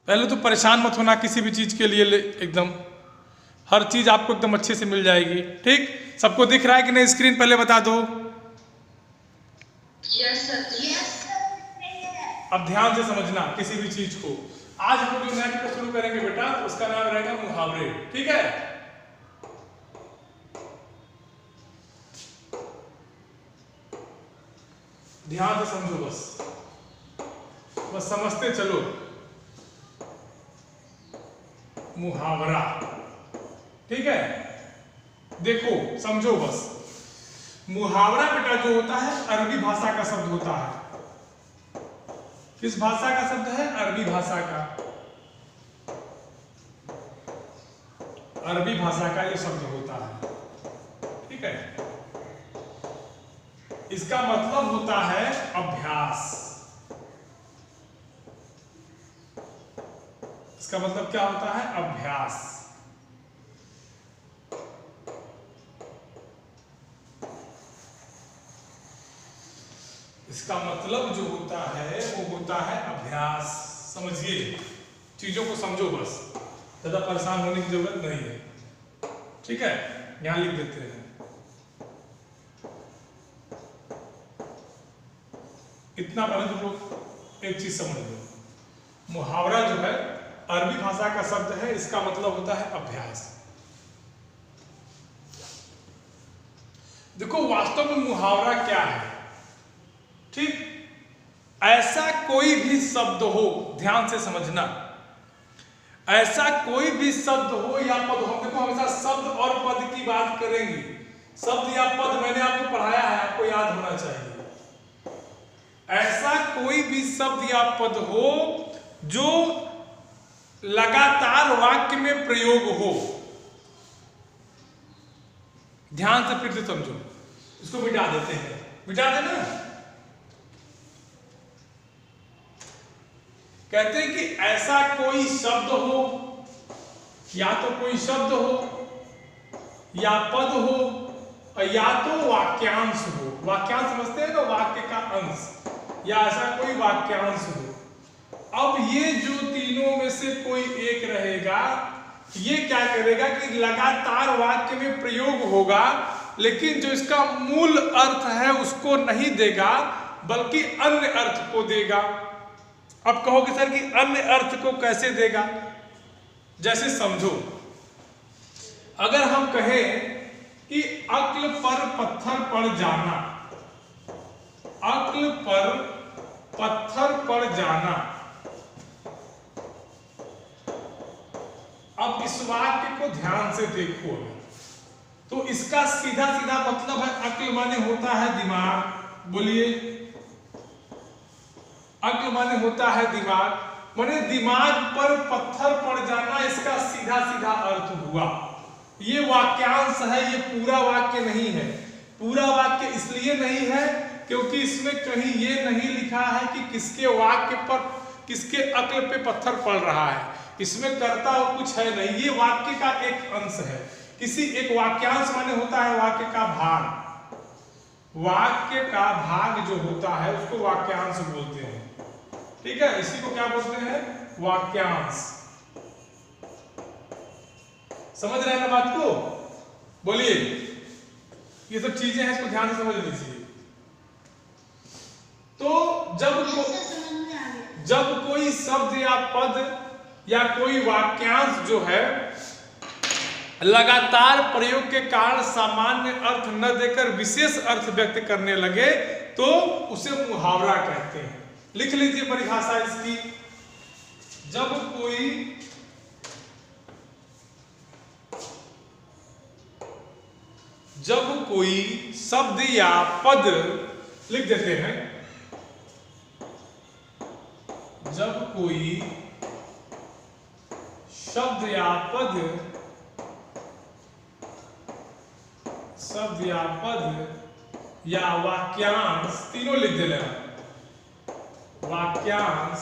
पहले तो परेशान मत होना किसी भी चीज़ के लिए, एकदम हर चीज़ आपको एकदम अच्छे से मिल जाएगी। ठीक, सबको दिख रहा है कि नहीं स्क्रीन? पहले बता दो। Yes sir. अब ध्यान से समझना किसी भी चीज को। आज हम लोग जो नया टॉपिक शुरू करेंगे बेटा, उसका नाम रहेगा मुहावरे। ठीक है, ध्यान से समझो, बस समझते चलो। मुहावरा, ठीक है, देखो समझो बस। मुहावरा बेटा जो होता है अरबी भाषा का शब्द होता है। किस भाषा का शब्द है? अरबी भाषा का। अरबी भाषा का ये शब्द होता है। ठीक है, इसका मतलब होता है अभ्यास। इसका मतलब क्या होता है? अभ्यास। इसका मतलब जो होता है वो होता है अभ्यास। समझिए, चीजों को समझो, बस ज्यादा परेशान होने की जरूरत नहीं है। ठीक है, यहां लिख देते हैं। इतना पहले तुम लोग एक चीज समझ लो, मुहावरा जो है अरबी भाषा का शब्द है, इसका मतलब होता है अभ्यास। देखो वास्तव में मुहावरा क्या है? ठीक, ऐसा कोई भी शब्द हो, ध्यान से समझना, ऐसा कोई भी शब्द हो या पद हो। देखो हमेशा शब्द और पद की बात करेंगे। शब्द या पद मैंने आपको पढ़ाया है, आपको याद होना चाहिए। ऐसा कोई भी शब्द या पद हो जो लगातार वाक्य में प्रयोग हो। ध्यान से फिर से समझो, इसको मिटा देते हैं, मिटा देना। कहते हैं कि ऐसा कोई शब्द हो, या तो कोई शब्द हो, या पद हो, या तो वाक्यांश हो। वाक्यांश समझते हैं ना, वाक्य का अंश, या ऐसा कोई वाक्यांश हो। अब ये जो तीनों में से कोई एक रहेगा, ये क्या करेगा कि लगातार वाक्य में प्रयोग होगा, लेकिन जो इसका मूल अर्थ है उसको नहीं देगा, बल्कि अन्य अर्थ को देगा। अब कहोगे सर कि अन्य अर्थ को कैसे देगा? जैसे समझो, अगर हम कहें कि अक्ल पर पत्थर पड़ जाना, अक्ल पर पत्थर पड़ जाना। अब इस वाक्य को ध्यान से देखो, तो इसका सीधा सीधा मतलब है, अक्ल माने होता है दिमाग। बोलिए, अक्ल माने होता है दिमाग, माने दिमाग पर पत्थर पड़ जाना, इसका सीधा सीधा अर्थ हुआ। ये वाक्यांश है, ये पूरा वाक्य नहीं है। पूरा वाक्य इसलिए नहीं है क्योंकि इसमें कहीं ये नहीं लिखा है कि किसके वाक्य पर, किसके अक्ल पे पत्थर पड़ रहा है। इसमें कर्ता कुछ है नहीं, ये वाक्य का एक अंश है। किसी एक वाक्यांश माने होता है वाक्य का भाग। वाक्य का भाग जो होता है उसको वाक्यांश बोलते हैं। ठीक है, इसी को क्या बोलते हैं? वाक्यांश। समझ रहे हैं ना बात को? बोलिए, ये सब चीजें हैं, इसको ध्यान से समझ लीजिए। तो जब कोई शब्द या पद या कोई वाक्यांश जो है लगातार प्रयोग के कारण सामान्य अर्थ न देकर विशेष अर्थ व्यक्त करने लगे, तो उसे मुहावरा कहते हैं। लिख लीजिए परिभाषा इसकी। जब कोई शब्द या पद, लिख देते हैं, जब कोई शब्द या पद या वाक्यांश, तीनों लिख दे लेना, वाक्यांश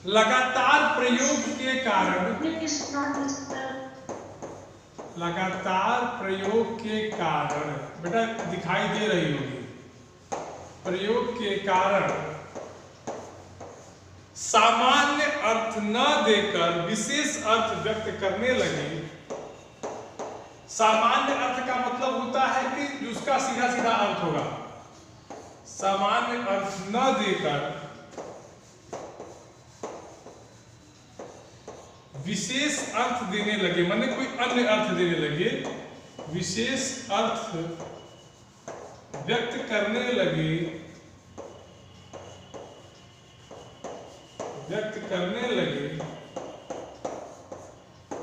लगातार प्रयोग के कारण, बेटा दिखाई दे रही होगी, प्रयोग के कारण सामान्य अर्थ न देकर विशेष अर्थ व्यक्त करने लगे। सामान्य अर्थ का मतलब होता है कि जिसका सीधा सीधा अर्थ होगा। सामान्य अर्थ न देकर विशेष अर्थ देने लगे, माने कोई अन्य अर्थ देने लगे, विशेष अर्थ व्यक्त करने लगे,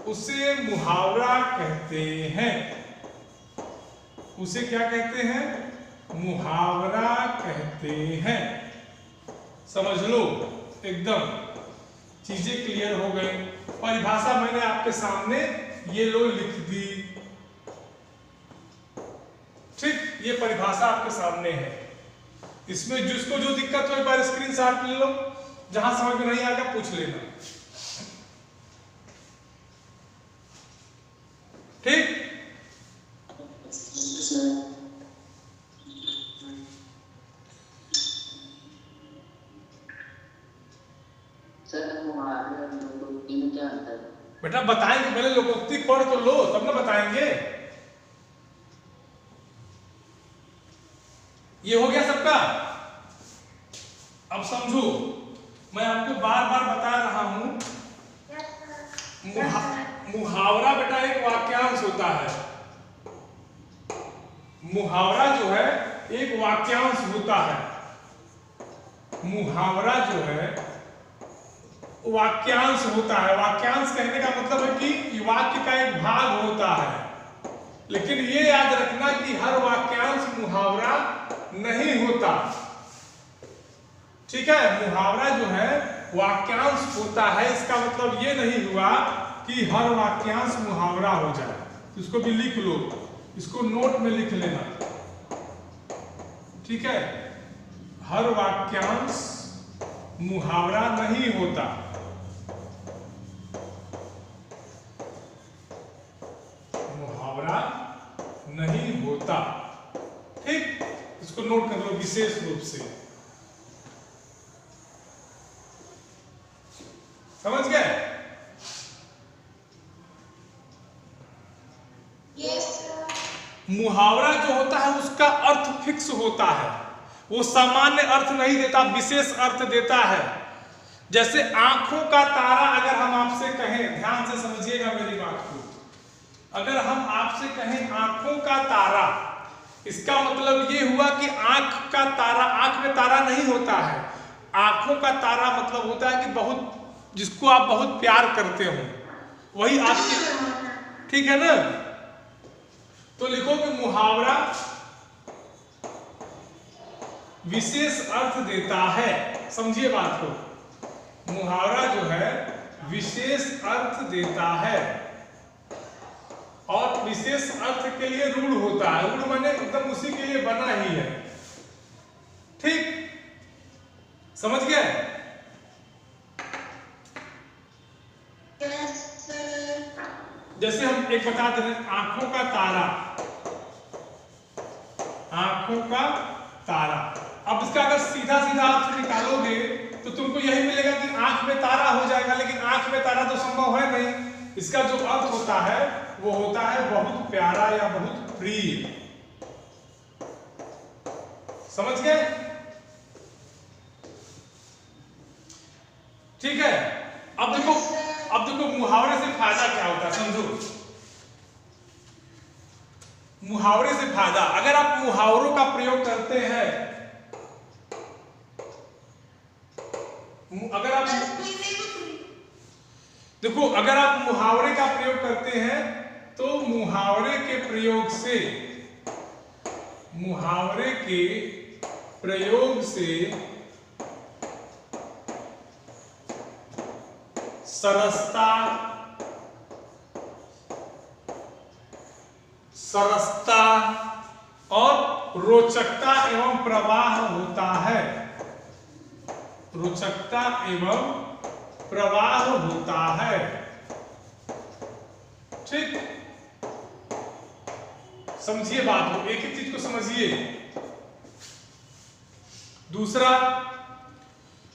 उसे मुहावरा कहते हैं। उसे क्या कहते हैं? मुहावरा कहते हैं। समझ लो, एकदम चीजें क्लियर हो गई। परिभाषा मैंने आपके सामने ये लो लिख दी, ठीक, ये परिभाषा आपके सामने है। इसमें जिसको जो दिक्कत हो एक बार स्क्रीनशॉट ले लो, जहां समझ में नहीं आएगा पूछ लेना, ठीक। बेटा बताएंगे, पहले लोकोक्ति पढ़ तो लो तब ना बताएंगे। ये हो गया सबका। अब समझो, मैं आपको बार बार बता रहा हूं, मुहावरा बेटा एक वाक्यांश होता है। मुहावरा जो है एक वाक्यांश होता है। मुहावरा जो है वाक्यांश होता है। वाक्यांश कहने का मतलब है कि वाक्य का एक भाग होता है। लेकिन ये याद रखना कि हर वाक्यांश मुहावरा नहीं होता, ठीक है। मुहावरा जो है वाक्यांश होता है, इसका मतलब ये नहीं हुआ कि हर वाक्यांश मुहावरा हो जाए। इसको भी लिख लो, इसको नोट में लिख लेना, ठीक है। हर वाक्यांश मुहावरा नहीं होता। मुहावरा नहीं होता, ठीक। इसको नोट कर लो विशेष रूप से, समझ गए? मुहावरा जो होता है उसका अर्थ फिक्स होता है, वो सामान्य अर्थ नहीं देता, विशेष अर्थ देता है। जैसे आंखों का तारा, अगर हम आपसे कहें, ध्यान से समझिएगा मेरी बात को, अगर हम आपसे कहें आंखों का तारा, इसका मतलब ये हुआ कि आंख का तारा, आंख में तारा नहीं होता है। आंखों का तारा मतलब होता है कि बहुत, जिसको आप बहुत प्यार करते हो वही आपकी, ठीक है ना। तो लिखो कि मुहावरा विशेष अर्थ देता है। समझिए बात को, मुहावरा जो है विशेष अर्थ देता है और विशेष अर्थ के लिए रूढ़ होता है। रूढ़ माने एकदम उसी के लिए बना ही है, ठीक, समझ गए? जैसे हम एक बता दे रहे हैं, आंखों का तारा, आंखों का तारा। अब इसका अगर सीधा सीधा अर्थ निकालोगे तो तुमको यही मिलेगा कि आंख में तारा हो जाएगा, लेकिन आंख में तारा तो संभव है नहीं। इसका जो अर्थ होता है वो होता है बहुत प्यारा या बहुत प्रिय। समझ गए? ठीक है। अब देखो मुहावरे से फायदा क्या होता है, समझो। मुहावरे से फायदा, अगर आप मुहावरों का प्रयोग करते हैं, अगर आप देखो, अगर आप मुहावरे का प्रयोग करते हैं तो मुहावरे के प्रयोग से सरसता और रोचकता एवं प्रवाह होता है। रोचकता एवं प्रवाह होता है, ठीक। समझिए बात को, एक एक चीज को समझिए। दूसरा,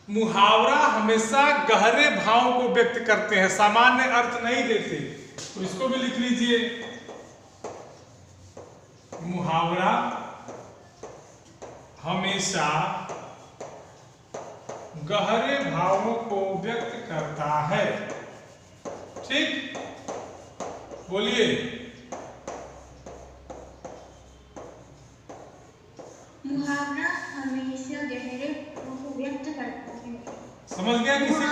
मुहावरा हमेशा गहरे भाव को व्यक्त करते हैं, सामान्य अर्थ नहीं देते, तो इसको भी लिख लीजिए। मुहावरा हमेशा गहरे भावों को व्यक्त करता है। ठीक, बोलिए। मुहावरा हमेशा गहरे भावों को व्यक्त करता है। समझ गया किसी?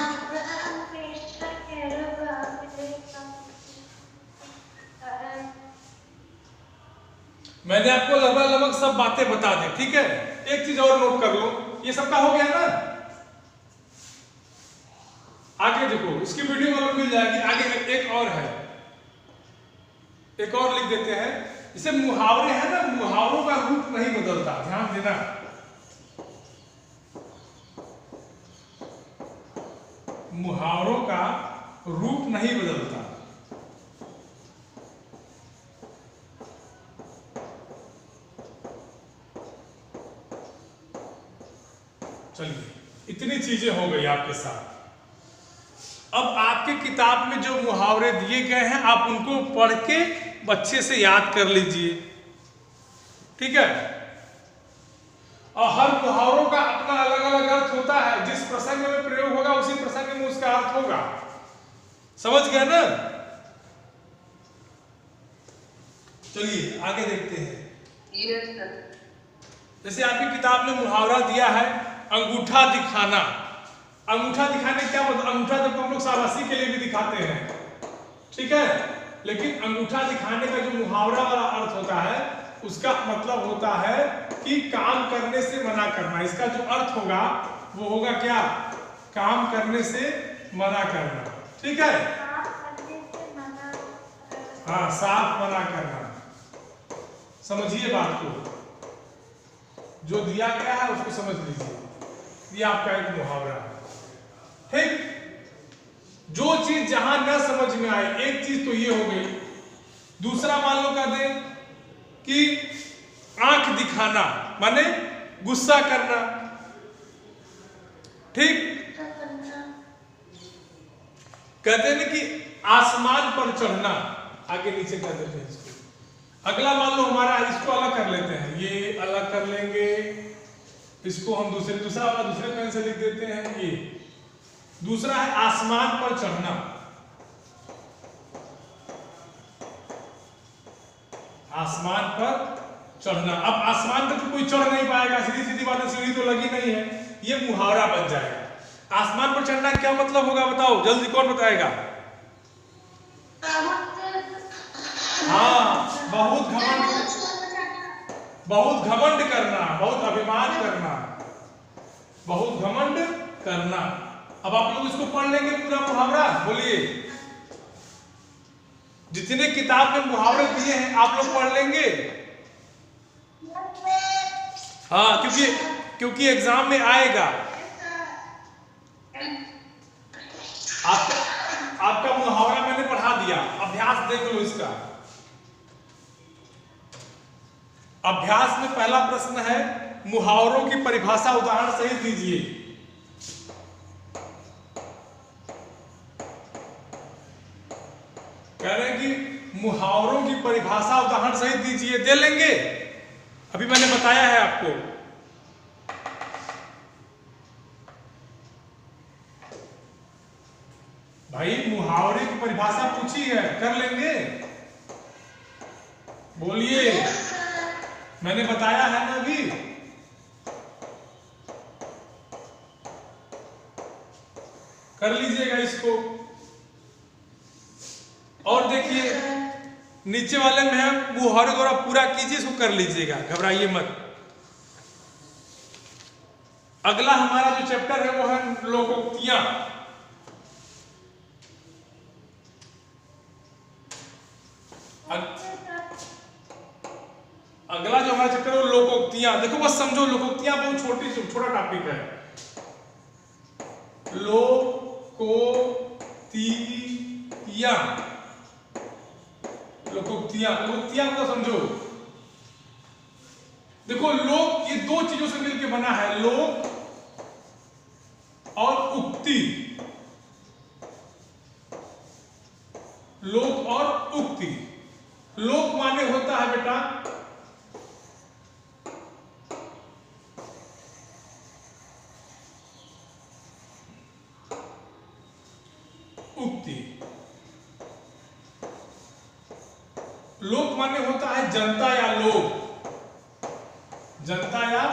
मैंने आपको लगभग सब बातें बता दी, ठीक है। एक चीज और नोट कर लो, ये सबका हो गया ना। आगे देखो, इसकी वीडियो वालों मिल जाएगी। आगे एक और है, एक और लिख देते हैं। इसे मुहावरे है ना, मुहावरों का रूप नहीं बदलता, ध्यान देना। मुहावरों का रूप नहीं बदलता। चलिए, इतनी चीजें हो गई आपके साथ। अब आपके किताब में जो मुहावरे दिए गए हैं, आप उनको पढ़ के अच्छे से याद कर लीजिए, ठीक है। और हर मुहावरों का अपना अलग अलग अर्थ होता है, जिस प्रसंग में प्रयोग होगा उसी प्रसंग में उसका अर्थ होगा। समझ गए ना? चलिए आगे देखते हैं। जैसे आपकी किताब में मुहावरा दिया है, अंगूठा दिखाना। अंगूठा दिखाने क्या मतलब? अंगूठा तो हम लोग शाबाशी के लिए भी दिखाते हैं, ठीक है। लेकिन अंगूठा दिखाने का जो मुहावरा वाला अर्थ होता है, उसका मतलब होता है कि काम करने से मना करना। इसका जो अर्थ होगा वो होगा क्या? काम करने से मना करना, ठीक है। हाँ, साफ मना करना। समझिए बात को, जो दिया गया है उसको समझ लीजिए। ये आपका एक मुहावरा है, ठीक। जो चीज जहां न समझ में आए, एक चीज तो ये हो गई। दूसरा मान लो कर दे कि आंख दिखाना माने गुस्सा करना, ठीक। कहते हैं कि आसमान पर चढ़ना, आगे नीचे कर देते हैं इसको। अगला मान लो हमारा, इसको अलग कर लेते हैं, ये अलग कर लेंगे, इसको हम दूसरा वाला दूसरे पेन से लिख देते हैं। ये दूसरा है आसमान पर चढ़ना। आसमान पर चढ़ना। अब आसमान पर तो कोई चढ़ नहीं पाएगा, सीधी सीधी बात है, सीढ़ी तो लगी नहीं है, ये मुहावरा बन जाएगा। आसमान पर चढ़ना क्या मतलब होगा बताओ, जल्दी कौन बताएगा? हाँ, बहुत घमंड करना, बहुत अभिमान करना, बहुत घमंड करना। अब आप लोग इसको पढ़ लेंगे पूरा मुहावरा, बोलिए। जितने किताब में मुहावरे दिए हैं आप लोग पढ़ लेंगे। हाँ, क्योंकि एग्जाम में आएगा। आपका मुहावरा मैंने पढ़ा दिया, अभ्यास देख लो इसका। अभ्यास में पहला प्रश्न है, मुहावरों की परिभाषा उदाहरण सहित दीजिए। कह रहे हैं कि मुहावरों की परिभाषा उदाहरण सहित दीजिए। दे लेंगे? अभी मैंने बताया है आपको। भाई मुहावरे की परिभाषा पूछी है, कर लेंगे? बोलिए, मैंने बताया है ना अभी। कर लीजिएगा इसको। और देखिए नीचे वाले में है, मुहावरे द्वारा पूरा कीजिए, इसको कर लीजिएगा, घबराइए मत। अगला हमारा जो चैप्टर है वो है लोकोक्तियां। अगला जो हमारा चैप्टर है वो लोकोक्तियां। देखो बस समझो, लोकोक्तियां बहुत छोटा टॉपिक है। लोकोक्तियां को समझो। देखो लोक ये दो चीजों से मिलकर बना है, लोक और उक्ति। लोक और उक्ति। लोक माने होता है बेटा उक्ति। लोक माने होता है जनता या लोग, जनता या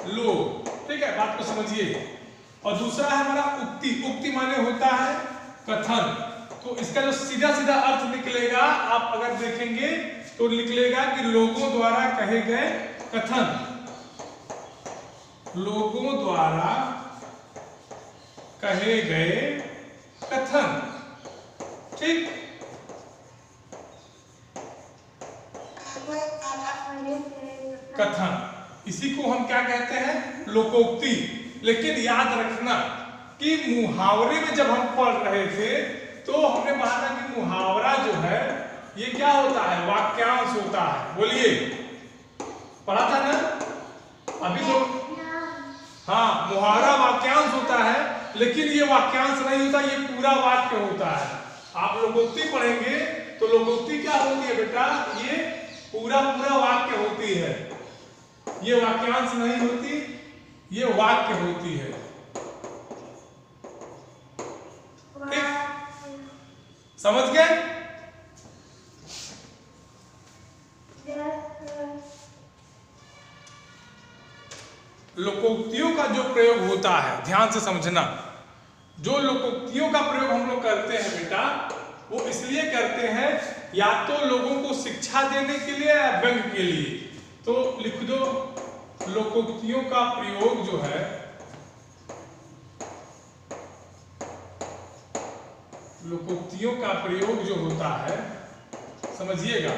लोग, ठीक है, बात को समझिए। और दूसरा है हमारा उक्ति। उक्ति माने होता है कथन। तो इसका जो सीधा सीधा अर्थ निकलेगा, आप अगर देखेंगे तो निकलेगा कि लोगों द्वारा कहे गए कथन, लोगों द्वारा कहे गए कथन, ठीक। कथन, इसी को हम क्या कहते हैं, लोकोक्ति। लेकिन याद रखना कि मुहावरे में जब हम पढ़ रहे थे तो हमने कहा था कि मुहावरा जो है ये क्या होता है, वाक्यांश होता है। बोलिए, पढ़ा था ना अभी तो। हाँ, मुहावरा वाक्यांश होता है, लेकिन ये वाक्यांश नहीं होता, ये पूरा वाक्य होता है। आप लोकोक्ति पढ़ेंगे तो लोकोक्ति क्या होती है बेटा, ये पूरा पूरा वाक्य होती है, ये वाक्यांश नहीं होती, ये वाक्य होती है। समझ गए? लोकोक्तियों का जो प्रयोग होता है, ध्यान से समझना, जो लोकोक्तियों का प्रयोग हम लोग करते हैं बेटा, वो इसलिए करते हैं या तो लोगों को शिक्षा देने के लिए या व्यंग के लिए। तो लिख दो, लोकोक्तियों का प्रयोग जो है, लोकोक्तियों का प्रयोग जो होता है, समझिएगा।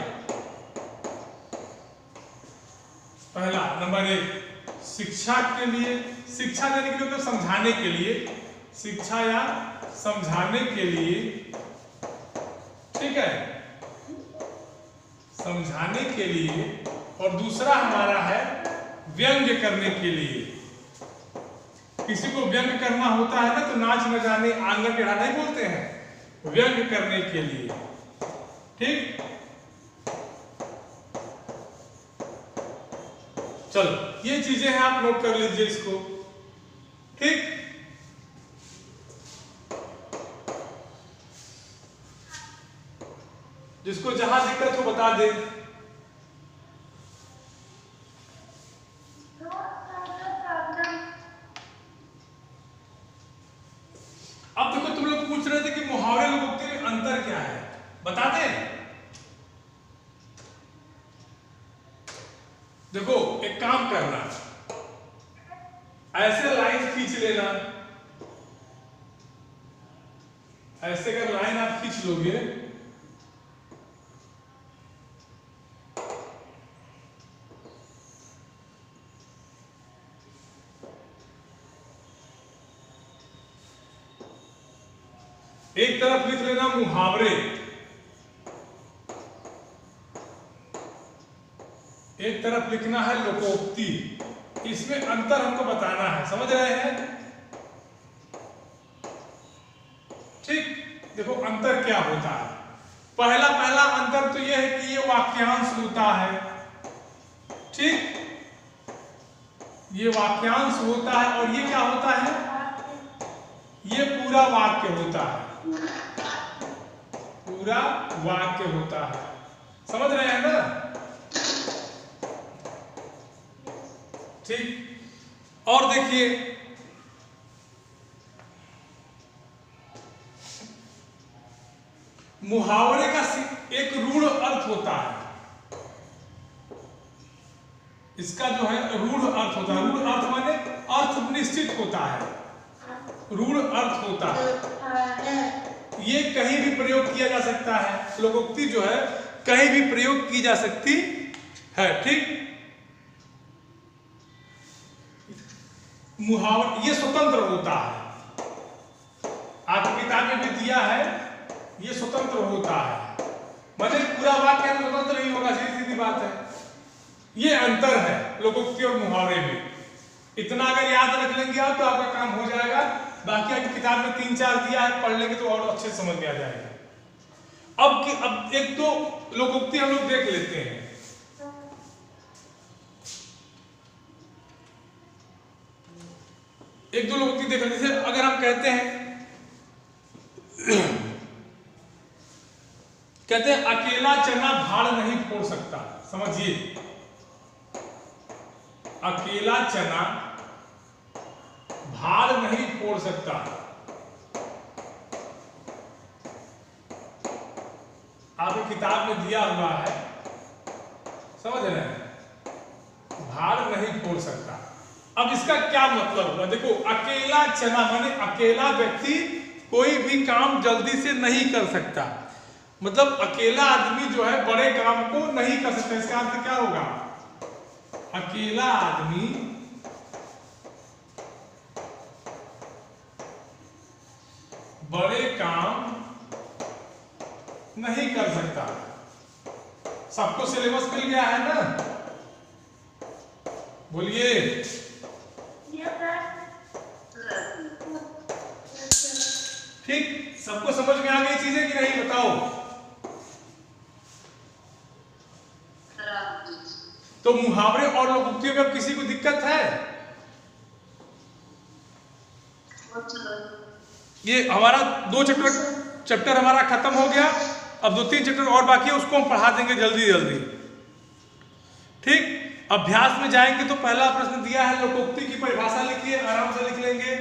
पहला नंबर 1 शिक्षा के लिए, शिक्षा देने के लिए मतलब समझाने के लिए, शिक्षा या समझाने के लिए, ठीक है, समझाने के लिए। और दूसरा हमारा है व्यंग्य करने के लिए। किसी को व्यंग्य करना होता है ना, तो नाच न जाने आंगन टेढ़ा नहीं बोलते हैं, व्यंग्य करने के लिए, ठीक। चलो, ये चीजें हैं, आप नोट कर लीजिए इसको, ठीक। जिसको जहां दिक्कत हो बता दे। अब देखो, तुम लोग पूछ रहे थे कि मुहावरे लोकोक्ति में अंतर क्या है, बता दें। देखो, एक काम करना, ऐसे लाइन खींच लेना, ऐसे अगर लाइन आप खींच लोगे एक तरफ लिख लेना मुहावरे, एक तरफ लिखना है लोकोक्ति। इसमें अंतर हमको बताना है, समझ रहे हैं, ठीक। देखो अंतर क्या होता है। पहला अंतर तो यह है कि ये वाक्यांश होता है, ठीक, ये वाक्यांश होता है। और ये क्या होता है, ये पूरा वाक्य होता है, पूरा वाक्य होता है। समझ रहे हैं ना, ठीक। और देखिए, मुहावरे का एक रूढ़ अर्थ होता है, इसका जो है रूढ़ अर्थ होता है। रूढ़ अर्थ माने अर्थ निश्चित होता है, रूढ़ अर्थ होता है। ये कहीं भी प्रयोग किया जा सकता है, लोकोक्ति जो है कहीं भी प्रयोग की जा सकती है, ठीक। मुहावरा ये स्वतंत्र होता है, आपकी किताब में भी दिया है, ये स्वतंत्र होता है, मतलब पूरा वाक्य स्वतंत्र नहीं होगा, सीधी सीधी बात है, ये अंतर है। लोकोक्ति और मुहावरे में। इतना अगर याद रख लेंगे आप तो आपका काम हो जाएगा। बाकी अगर किताब में 3-4 दिया है, पढ़ लेंगे तो और अच्छे समझ में आ जाएगा। अब एक तो लोकोक्ति हम लोग देख लेते हैं। एक दो लोकोक्ति देख लेते हैं। अगर हम कहते हैं अकेला चना भाड़ नहीं फोड़ सकता, समझिए, अकेला चना भाड़ नहीं फोड़ सकता। आपकी किताब में दिया हुआ है, समझ रहे हैं, भाड़ नहीं फोड़ सकता। अब इसका क्या मतलब हुआ? देखो, अकेला चना माने अकेला व्यक्ति कोई भी काम जल्दी से नहीं कर सकता, मतलब अकेला आदमी जो है बड़े काम को नहीं कर सकता। इसका अर्थ क्या होगा? अकेला आदमी बड़े काम नहीं कर सकता। सबको सिलेबस मिल गया है ना? बोलिए। ठीक, सबको समझ में आ गई चीजें कि नहीं, बताओ। तो मुहावरे और लोकोक्तियों में अब किसी को दिक्कत है? ये हमारा 2 चैप्टर हमारा खत्म हो गया। अब 2-3 चैप्टर और बाकी है, उसको हम पढ़ा देंगे जल्दी जल्दी। ठीक, अभ्यास में जाएंगे तो पहला प्रश्न दिया है, लोकोक्ति की परिभाषा लिखिए, आराम से लिख लेंगे।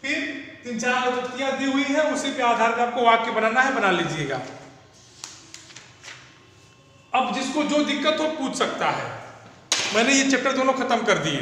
फिर 3-4 लोकोक्तियां दी हुई है, उसी पे आधार पर आपको वाक्य बनाना है, बना लीजिएगा। अब जिसको जो दिक्कत हो पूछ सकता है। मैंने ये चैप्टर दोनों खत्म कर दिए।